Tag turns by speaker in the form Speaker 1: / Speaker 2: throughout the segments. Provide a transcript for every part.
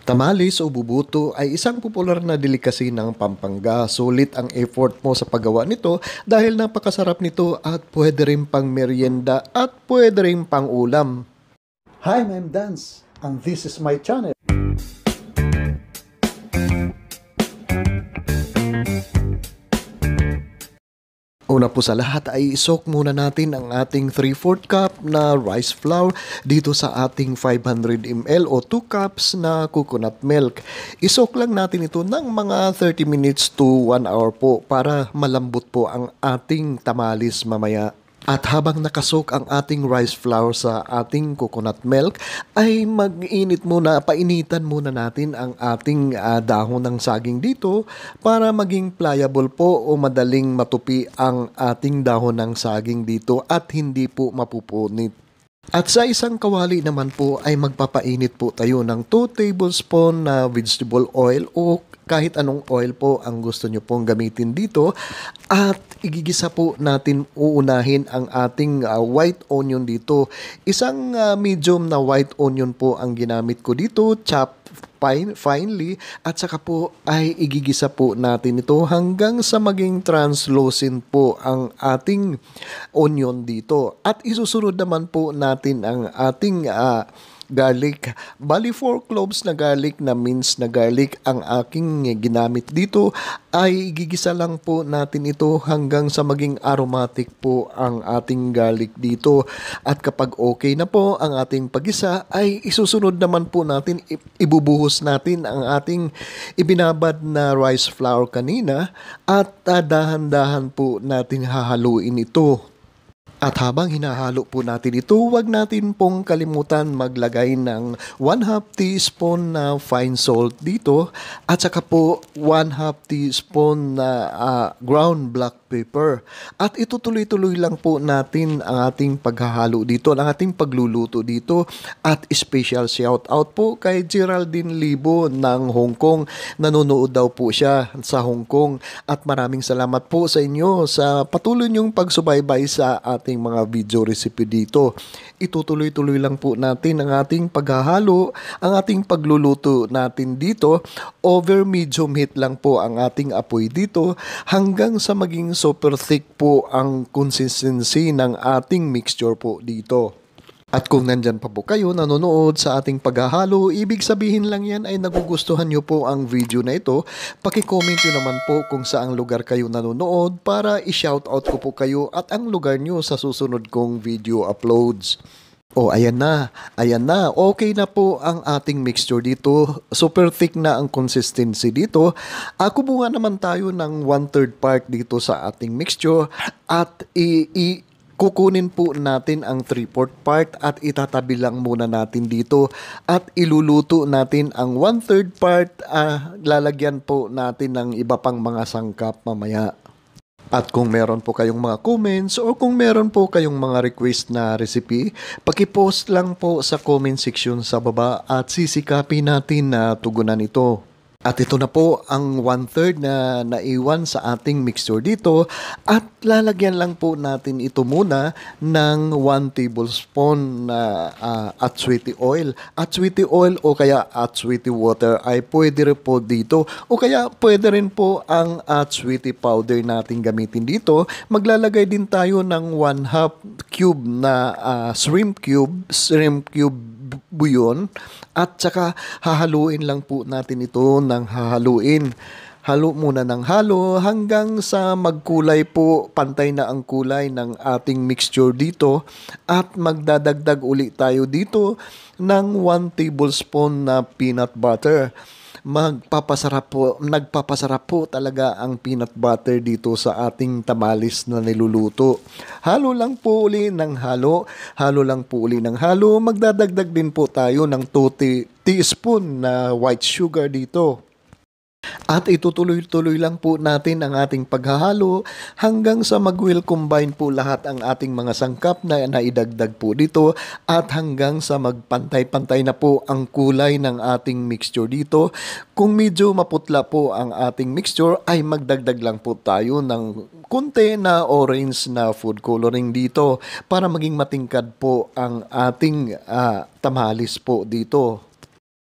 Speaker 1: Tamales o bubuto ay isang popular na delicacy ng Pampanga. Sulit ang effort mo sa paggawa nito dahil napakasarap nito at pwede rin pang merienda at pwede rin pang ulam.
Speaker 2: Hi, I'm Dance, and this is my channel.
Speaker 1: Una po sa lahat ay isok muna natin ang ating 3/4 cup na rice flour dito sa ating 500 ml o 2 cups na coconut milk. Isok lang natin ito ng mga 30 minutes to 1 hour po para malambot po ang ating tamales mamaya. At habang nakasok ang ating rice flour sa ating coconut milk, ay painitan muna natin ang ating dahon ng saging dito para maging pliable po o madaling matupi ang ating dahon ng saging dito at hindi po mapupunit. At sa isang kawali naman po ay magpapainit po tayo ng 2 tablespoon na vegetable oil o kahit anong oil po ang gusto nyo pong gamitin dito at igigisa po natin uunahin ang ating white onion dito. Isang medium na white onion po ang ginamit ko dito, chopped finely at saka po ay igigisa po natin ito hanggang sa maging translucent po ang ating onion dito. At isusunod naman po natin ang ating garlic. Bali 4 cloves na garlic na minced na garlic ang aking ginamit dito ay gigisa lang po natin ito hanggang sa maging aromatic po ang ating garlic dito. At kapag okay na po ang ating pagisa ay isusunod naman po natin, ibubuhos natin ang ating ibinabad na rice flour kanina at dahan-dahan po natin hahaluin ito. At habang hinahalo po natin ito, huwag natin pong kalimutan maglagay ng 1/2 teaspoon na fine salt dito at saka po 1/2 teaspoon na ground black pepper. At itutuloy-tuloy lang po natin ang ating paghahalo dito, ang ating pagluluto dito. At special shout out po kay Geraldine Libo ng Hong Kong. Nanonood daw po siya sa Hong Kong. At maraming salamat po sa inyo sa patuloy niyong pagsubaybay sa ating mga video recipe dito. Itutuloy-tuloy lang po natin ang ating paghahalo, ang ating pagluluto natin dito. Over medium heat lang po ang ating apoy dito hanggang sa maging super thick po ang consistency ng ating mixture po dito. At kung nandyan pa po kayo nanonood sa ating paghahalo, ibig sabihin lang yan ay nagugustuhan nyo po ang video na ito. Paki-comment nyo naman po kung saang lugar kayo nanonood para i-shoutout ko po kayo at ang lugar nyo sa susunod kong video uploads. Oh, ayan na. Okay na po ang ating mixture dito. Super thick na ang consistency dito. Kumuha naman tayo ng 1/3 part dito sa ating mixture at kukunin po natin ang 3/4 part at itatabi lang muna natin dito at iluluto natin ang 1/3 part. Lalagyan po natin ng iba pang mga sangkap mamaya. At kung meron po kayong mga comments o kung meron po kayong mga request na recipe, paki-post lang po sa comment section sa baba at sisikapin natin na tugunan ito. At ito na po ang 1/3 na naiwan sa ating mixture dito at lalagyan lang po natin ito muna ng 1 tablespoon na atswiti oil. Atswiti oil o kaya atswiti water ay pwede rin po dito o kaya pwede rin po ang atswiti powder natin gamitin dito. Maglalagay din tayo ng 1/2 cube na shrimp cube buyon at saka hahaluin lang po natin ito ng hahaluin. Halo muna ng halo hanggang sa magkulay po, pantay na ang kulay ng ating mixture dito at magdadagdag uli tayo dito ng 1 tablespoon na peanut butter. Nagpapasarap po talaga ang peanut butter dito sa ating tamales na niluluto. Halo lang po uli ng halo, magdadagdag din po tayo ng 2 teaspoon na white sugar dito. At itutuloy-tuloy lang po natin ang ating paghahalo hanggang sa mag-will combine po lahat ang ating mga sangkap na naidagdag po dito at hanggang sa magpantay-pantay na po ang kulay ng ating mixture dito. Kung medyo maputla po ang ating mixture ay magdagdag lang po tayo ng konti na orange na food coloring dito para maging matingkad po ang ating tamales po dito.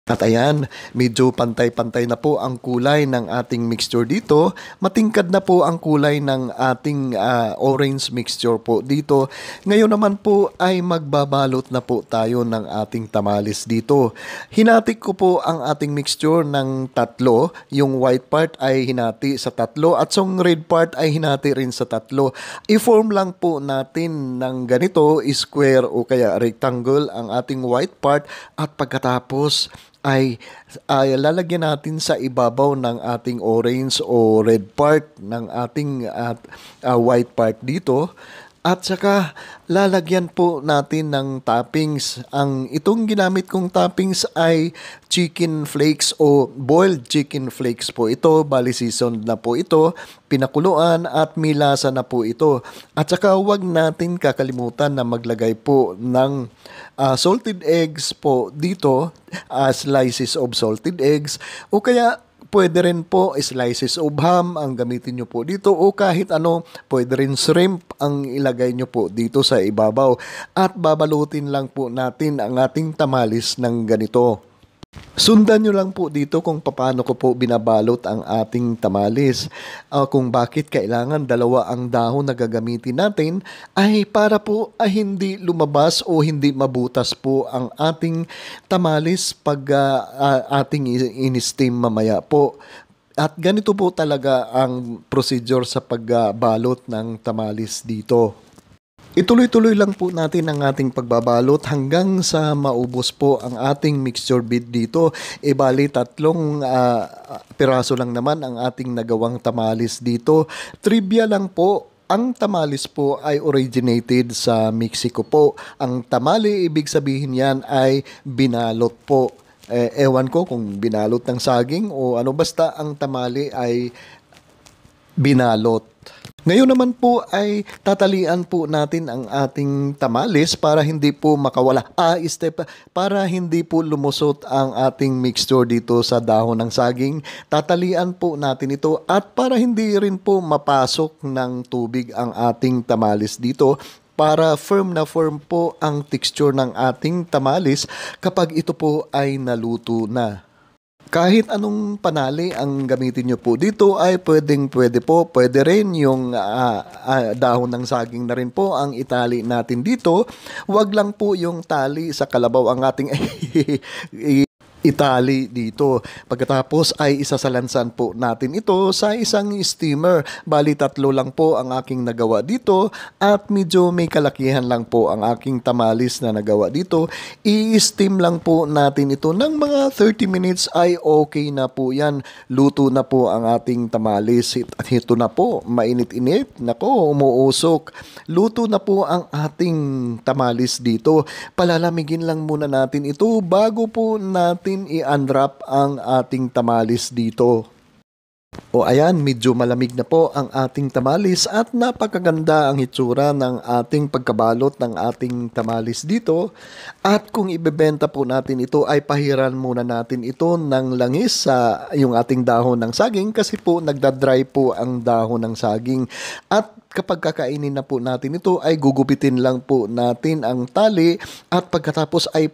Speaker 1: At ayan, medyo pantay-pantay na po ang kulay ng ating mixture dito. Matingkad na po ang kulay ng ating orange mixture po dito. Ngayon naman po ay magbabalot na po tayo ng ating tamales dito. Hinati ko po ang ating mixture ng tatlo. Yung white part ay hinati sa tatlo at yung red part ay hinati rin sa tatlo. I-form lang po natin ng ganito, square o kaya rectangle ang ating white part at pagkatapos ay lalagyan natin sa ibabaw ng ating orange o red part ng ating white part dito. At saka lalagyan po natin ng toppings. Itong ginamit kong toppings ay chicken flakes o boiled chicken flakes po ito. Bali seasoned na po ito, pinakuluan at may lasa na po ito. At saka huwag natin kakalimutan na maglagay po ng salted eggs po dito, slices of salted eggs o kaya pwede rin po slices of ham ang gamitin nyo po dito o kahit ano, pwede rin shrimp ang ilagay nyo po dito sa ibabaw. At babalutin lang po natin ang ating tamales ng ganito. Sundan nyo lang po dito kung paano ko po binabalot ang ating tamales. Kung bakit kailangan dalawa ang dahon na gagamitin natin ay para po hindi lumabas o hindi mabutas po ang ating tamales pag ating in-steam mamaya po. At ganito po talaga ang procedure sa pagbalot ng tamales dito. Ituloy-tuloy lang po natin ang ating pagbabalot hanggang sa maubos po ang ating mixture bead dito. Bali, 3 piraso lang naman ang ating nagawang tamales dito. Trivia lang po, ang tamales po ay originated sa Mexico po. Ang tamale, ibig sabihin yan ay binalot po. Ewan ko kung binalot ng saging o ano, basta ang tamale ay binalot. Ngayon naman po ay tatalian po natin ang ating tamales para hindi po makawala. Para hindi po lumusot ang ating mixture dito sa dahon ng saging. Tatalian po natin ito at para hindi rin po mapasok ng tubig ang ating tamales dito, para firm na firm po ang texture ng ating tamales kapag ito po ay naluto na. Kahit anong panali ang gamitin nyo po dito ay pwede po. Pwede rin yung dahon ng saging na rin po ang itali natin dito. Huwag lang po yung tali sa kalabaw ang ating itali dito. Pagkatapos ay isasalansan po natin ito sa isang steamer. Bali 3 lang po ang aking nagawa dito at medyo may kalakihan lang po ang aking tamales na nagawa dito. I-steam lang po natin ito ng mga 30 minutes ay okay na po yan. Luto na po ang ating tamales. At ito na po, mainit-init. Nako, umuusok. Luto na po ang ating tamales dito. Palalamigin lang muna natin ito bago po natin i-unwrap ang ating tamales dito. O ayan, medyo malamig na po ang ating tamales at napakaganda ang hitsura ng ating pagkabalot ng ating tamales dito. At kung ibebenta po natin ito ay pahiran muna natin ito ng langis sa yung ating dahon ng saging kasi po nagdadry po ang dahon ng saging. At kapag kakainin na po natin ito ay gugupitin lang po natin ang tali at pagkatapos ay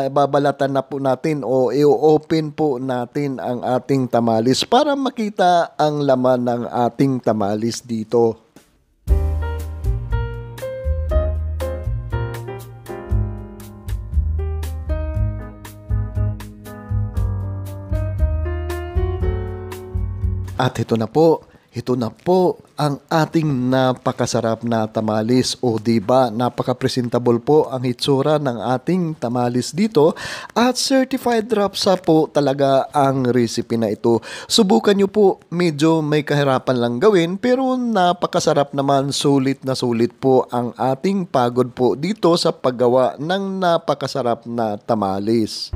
Speaker 1: babalatan na po natin o i-open po natin ang ating tamales para makita ang laman ng ating tamales dito. At ito na po ang ating napakasarap na tamales o diba napaka-presentable po ang hitsura ng ating tamales dito at certified rapsa po talaga ang recipe na ito. Subukan nyo po, medyo may kahirapan lang gawin pero napakasarap naman, sulit na sulit po ang ating pagod po dito sa paggawa ng napakasarap na tamales.